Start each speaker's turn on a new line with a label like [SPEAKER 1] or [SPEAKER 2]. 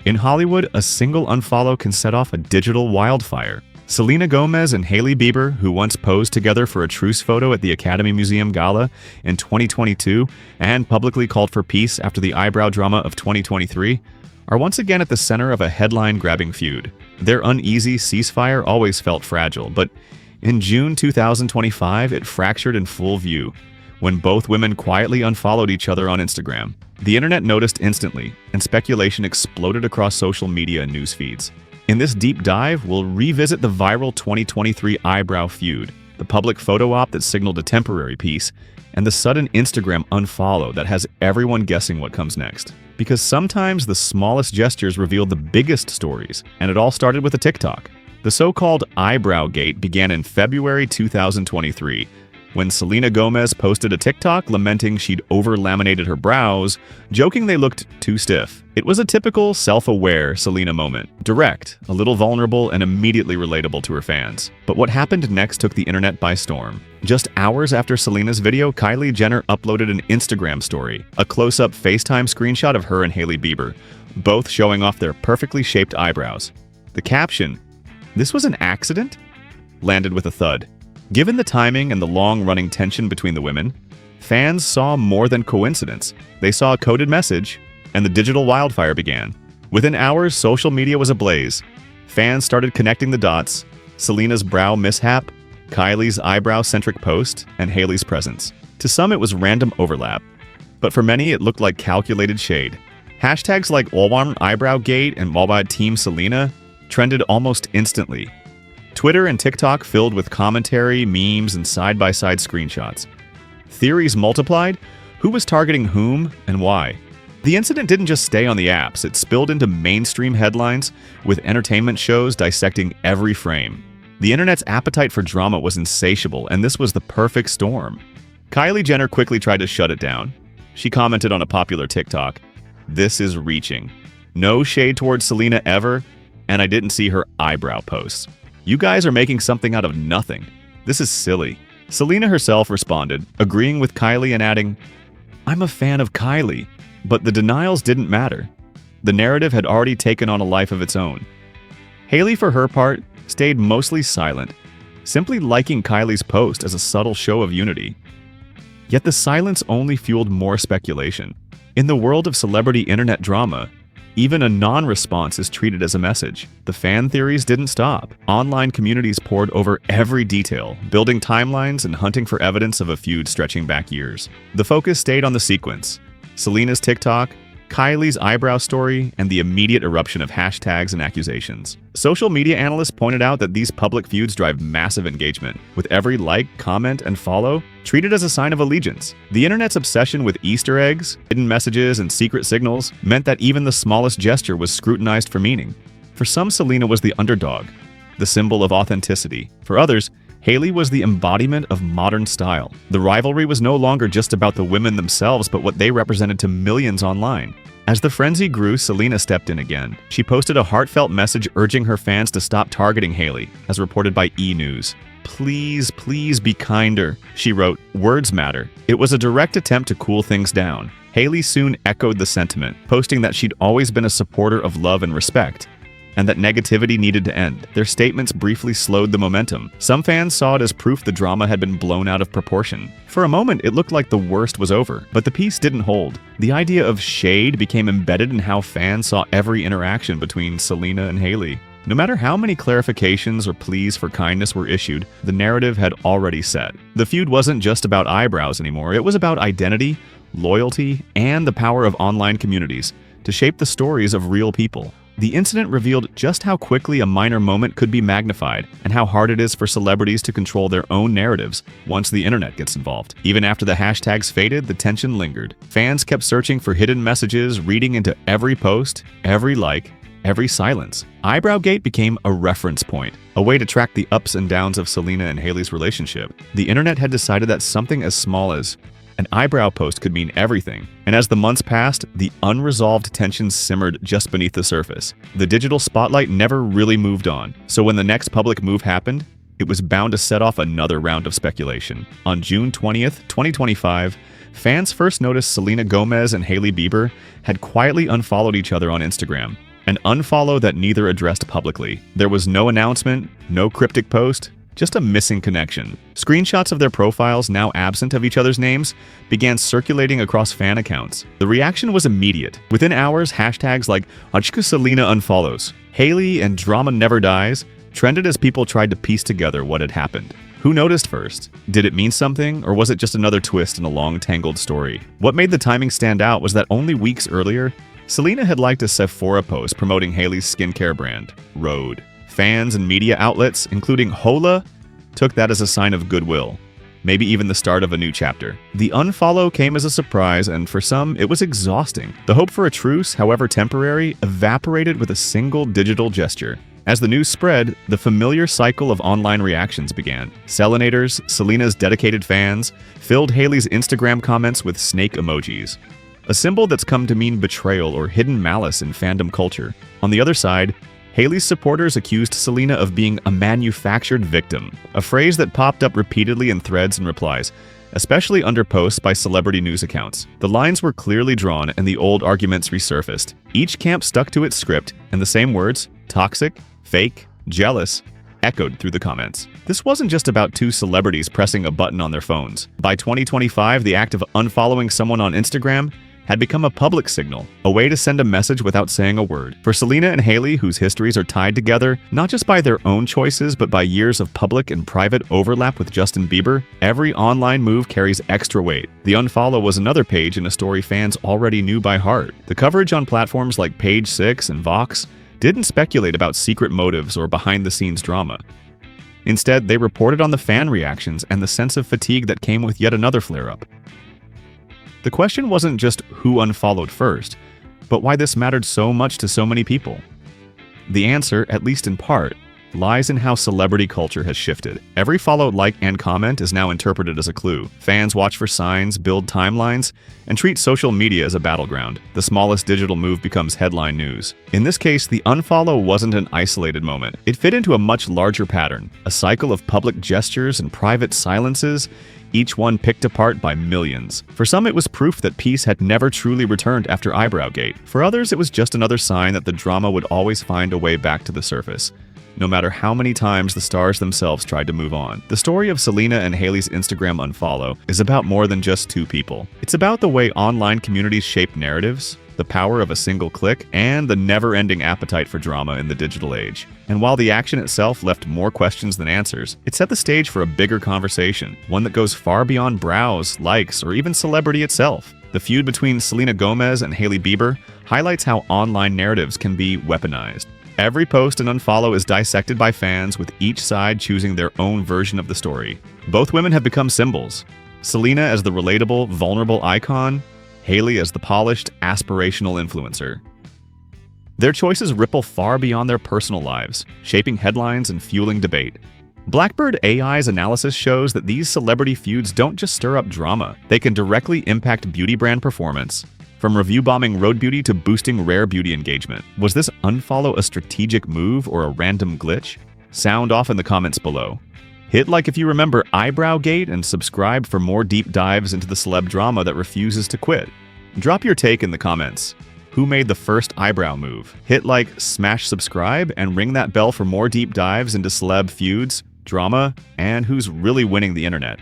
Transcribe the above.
[SPEAKER 1] In Hollywood, a single unfollow can set off a digital wildfire. Selena Gomez and Hailey Bieber, who once posed together for a truce photo at the Academy Museum Gala in 2022 and publicly called for peace after the Eyebrow drama of 2023, are once again at the center of a headline-grabbing feud. Their uneasy ceasefire always felt fragile, but in June 2025, it fractured in full view when both women quietly unfollowed each other on Instagram. The internet noticed instantly, and speculation exploded across social media and news feeds. In this deep dive, we'll revisit the viral 2023 Eyebrow feud, the public photo op that signaled a temporary peace, and the sudden Instagram unfollow that has everyone guessing what comes next. Because sometimes the smallest gestures reveal the biggest stories, and it all started with a TikTok. The so-called Eyebrow Gate began in February 2023, when Selena Gomez posted a TikTok lamenting she'd over-laminated her brows, joking they looked too stiff. It was a typical self-aware Selena moment. Direct, a little vulnerable, and immediately relatable to her fans. But what happened next took the internet by storm. Just hours after Selena's video, Kylie Jenner uploaded an Instagram story, a close-up FaceTime screenshot of her and Hailey Bieber, both showing off their perfectly shaped eyebrows. The caption, "This was an accident?" landed with a thud. Given the timing and the long-running tension between the women, fans saw more than coincidence. They saw a coded message, and the digital wildfire began. Within hours, social media was ablaze. Fans started connecting the dots: Selena's brow mishap, Kylie's eyebrow-centric post, and Hailey's presence. To some, it was random overlap, but for many, it looked like calculated shade. Hashtags like #EyebrowGate and #Team Selena trended almost instantly. Twitter and TikTok filled with commentary, memes, and side-by-side screenshots. Theories multiplied: who was targeting whom and why? The incident didn't just stay on the apps, it spilled into mainstream headlines, with entertainment shows dissecting every frame. The internet's appetite for drama was insatiable, and this was the perfect storm. Kylie Jenner quickly tried to shut it down. She commented on a popular TikTok, "This is reaching. No shade towards Selena ever, and I didn't see her eyebrow posts. You guys are making something out of nothing. This is silly." Selena herself responded, agreeing with Kylie and adding, "I'm a fan of Kylie," but the denials didn't matter. The narrative had already taken on a life of its own. Hailey, for her part, stayed mostly silent, simply liking Kylie's post as a subtle show of unity. Yet the silence only fueled more speculation. In the world of celebrity internet drama, even a non-response is treated as a message. The fan theories didn't stop. Online communities poured over every detail, building timelines and hunting for evidence of a feud stretching back years. The focus stayed on the sequence: Selena's TikTok, Kylie's eyebrow story, and the immediate eruption of hashtags and accusations. Social media analysts pointed out that these public feuds drive massive engagement, with every like, comment, and follow treated as a sign of allegiance. The internet's obsession with Easter eggs, hidden messages, and secret signals meant that even the smallest gesture was scrutinized for meaning. For some, Selena was the underdog, the symbol of authenticity. For others, Hailey was the embodiment of modern style. The rivalry was no longer just about the women themselves, but what they represented to millions online. As the frenzy grew, Selena stepped in again. She posted a heartfelt message urging her fans to stop targeting Hailey, as reported by E! News. "Please, please be kinder," she wrote. "Words matter." It was a direct attempt to cool things down. Hailey soon echoed the sentiment, posting that she'd always been a supporter of love and respect, and that negativity needed to end. Their statements briefly slowed the momentum. Some fans saw it as proof the drama had been blown out of proportion. For a moment, it looked like the worst was over, but the peace didn't hold. The idea of shade became embedded in how fans saw every interaction between Selena and Hailey. No matter how many clarifications or pleas for kindness were issued, the narrative had already set. The feud wasn't just about eyebrows anymore, it was about identity, loyalty, and the power of online communities to shape the stories of real people. The incident revealed just how quickly a minor moment could be magnified, and how hard it is for celebrities to control their own narratives once the internet gets involved. Even after the hashtags faded, the tension lingered. Fans kept searching for hidden messages, reading into every post, every like, every silence. Eyebrowgate became a reference point, a way to track the ups and downs of Selena and Hailey's relationship. The internet had decided that something as small as an eyebrow post could mean everything, and as the months passed, the unresolved tensions simmered just beneath the surface. The digital spotlight never really moved on, so when the next public move happened, it was bound to set off another round of speculation. On June 20th, 2025, fans first noticed Selena Gomez and Hailey Bieber had quietly unfollowed each other on Instagram. An unfollow that neither addressed publicly. There was no announcement, no cryptic post, just a missing connection. Screenshots of their profiles, now absent of each other's names, began circulating across fan accounts. The reaction was immediate. Within hours, hashtags like Achka Selena unfollows, Hailey and Drama Never Dies trended as people tried to piece together what had happened. Who noticed first? Did it mean something, or was it just another twist in a long, tangled story? What made the timing stand out was that only weeks earlier, Selena had liked a Sephora post promoting Hailey's skincare brand, Rhode. Fans and media outlets, including Hola, took that as a sign of goodwill, maybe even the start of a new chapter. The unfollow came as a surprise, and for some, it was exhausting. The hope for a truce, however temporary, evaporated with a single digital gesture. As the news spread, the familiar cycle of online reactions began. Selenators, Selena's dedicated fans, filled Hailey's Instagram comments with snake emojis, a symbol that's come to mean betrayal or hidden malice in fandom culture. On the other side, Hailey's supporters accused Selena of being a manufactured victim, a phrase that popped up repeatedly in threads and replies, especially under posts by celebrity news accounts. The lines were clearly drawn and the old arguments resurfaced. Each camp stuck to its script, and the same words, toxic, fake, jealous, echoed through the comments. This wasn't just about two celebrities pressing a button on their phones. By 2025, the act of unfollowing someone on Instagram had become a public signal, a way to send a message without saying a word. For Selena and Hailey, whose histories are tied together not just by their own choices but by years of public and private overlap with Justin Bieber, every online move carries extra weight. The unfollow was another page in a story fans already knew by heart. The coverage on platforms like Page 6 and Vox didn't speculate about secret motives or behind-the-scenes drama. Instead, they reported on the fan reactions and the sense of fatigue that came with yet another flare-up. The question wasn't just who unfollowed first, but why this mattered so much to so many people. The answer, at least in part, lies in how celebrity culture has shifted. Every followed like and comment is now interpreted as a clue. Fans watch for signs, build timelines, and treat social media as a battleground. The smallest digital move becomes headline news. In this case, the unfollow wasn't an isolated moment. It fit into a much larger pattern, a cycle of public gestures and private silences, each one picked apart by millions. For some, it was proof that peace had never truly returned after Eyebrow Gate. For others, it was just another sign that the drama would always find a way back to the surface, no matter how many times the stars themselves tried to move on. The story of Selena and Hailey's Instagram unfollow is about more than just two people. It's about the way online communities shape narratives, the power of a single click, and the never-ending appetite for drama in the digital age. And while the action itself left more questions than answers, it set the stage for a bigger conversation, one that goes far beyond brows, likes, or even celebrity itself. The feud between Selena Gomez and Hailey Bieber highlights how online narratives can be weaponized. Every post and unfollow is dissected by fans, with each side choosing their own version of the story. Both women have become symbols. Selena as the relatable, vulnerable icon, Hailey as the polished, aspirational influencer. Their choices ripple far beyond their personal lives, shaping headlines and fueling debate. Blackbird AI's analysis shows that these celebrity feuds don't just stir up drama, they can directly impact beauty brand performance. From review bombing Road Beauty to boosting rare beauty engagement. Was this unfollow a strategic move or a random glitch? Sound off in the comments below. Hit like if you remember Eyebrow Gate and subscribe for more deep dives into the celeb drama that refuses to quit. Drop your take in the comments. Who made the first eyebrow move? Hit like, smash subscribe, and ring that bell for more deep dives into celeb feuds, drama, and who's really winning the internet.